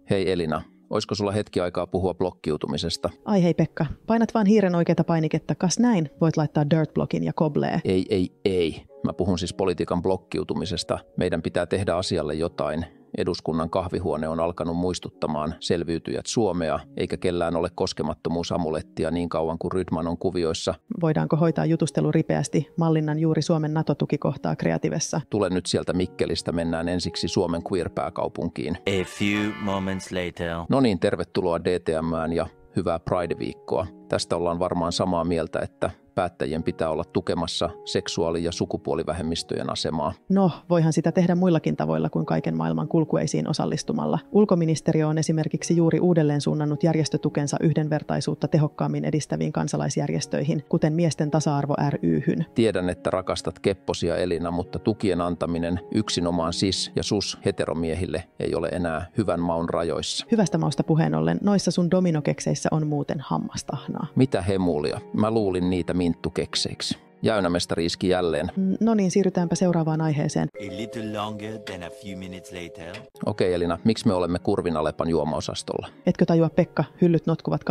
Hei Elina, olisiko sulla hetki aikaa puhua blokkiutumisesta? Ai hei Pekka, painat vaan hiiren oikeata painiketta, kas näin voit laittaa dirt-blogin ja koblee. Ei. Mä puhun siis politiikan blokkiutumisesta. Meidän pitää tehdä asialle jotain. Eduskunnan kahvihuone on alkanut muistuttamaan selviytyjät Suomea, eikä kellään ole koskemattomuusamulettia niin kauan kuin Rydman on kuvioissa. Voidaanko hoitaa jutustelu ripeästi? Mallinnan juuri Suomen NATO-tukikohtaa Kreativessa. Tule nyt sieltä Mikkelistä, mennään ensiksi Suomen queer-pääkaupunkiin. A few moments later. No niin, tervetuloa DTM:ään ja hyvää Pride-viikkoa. Tästä ollaan varmaan samaa mieltä, että päättäjien pitää olla tukemassa seksuaali- ja sukupuolivähemmistöjen asemaa. No, voihan sitä tehdä muillakin tavoilla kuin kaiken maailman kulkueisiin osallistumalla. Ulkoministeriö on esimerkiksi juuri uudelleen suunnannut järjestötukensa yhdenvertaisuutta tehokkaammin edistäviin kansalaisjärjestöihin, kuten Miesten tasa-arvo ry:hyn. Tiedän, että rakastat kepposia Elina, mutta tukien antaminen yksinomaan cis- ja sus-heteromiehille ei ole enää hyvän maun rajoissa. Hyvästä mausta puheen ollen, noissa sun dominokekseissä on muuten hammastahnaa. Mitä hemulia? Mä luulin niitä mintukekseiksi. Jäynämestari iski jälleen. No niin, siirrytäänpä seuraavaan aiheeseen. A little longer than a few minutes later. Okei Elina, miksi me olemme Kurvin-Alepan juomaosastolla? Etkö tajua Pekka, hyllyt notkuvat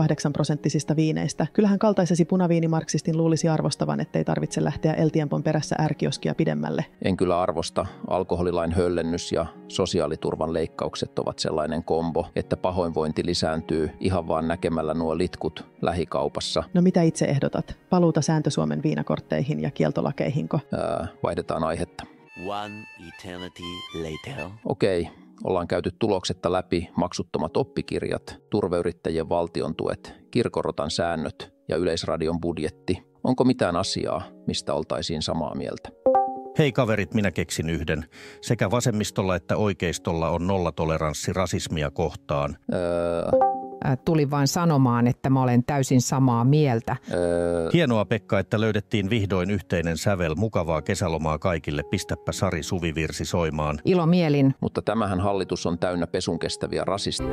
8% viineistä. Kyllähän kaltaisesi punaviinimarksistin luulisi arvostavan, ettei tarvitse lähteä El Tiempon perässä ärkioskia pidemmälle. En kyllä arvosta. Alkoholilain höllennys ja sosiaaliturvan leikkaukset ovat sellainen kombo, että pahoinvointi lisääntyy ihan vaan näkemällä nuo litkut lähikaupassa. No mitä itse ehdotat? Paluuta Sääntö-Suomen viinakortteihin ja kieltolakeihinko? Vaihdetaan aihetta. One eternity later. Okei, ollaan käyty tuloksetta läpi maksuttomat oppikirjat, turveyrittäjien valtiontuet, kirkorotan säännöt ja Yleisradion budjetti. Onko mitään asiaa, mistä oltaisiin samaa mieltä? Hei kaverit, minä keksin yhden. Sekä vasemmistolla että oikeistolla on nollatoleranssi rasismia kohtaan. Tuli vain sanomaan, että mä olen täysin samaa mieltä. Hienoa Pekka, että löydettiin vihdoin yhteinen sävel. Mukavaa kesälomaa kaikille. Pistäpä Sari Suvivirsi soimaan. Ilomielin. Mutta tämähän hallitus on täynnä pesunkestäviä rasisteja.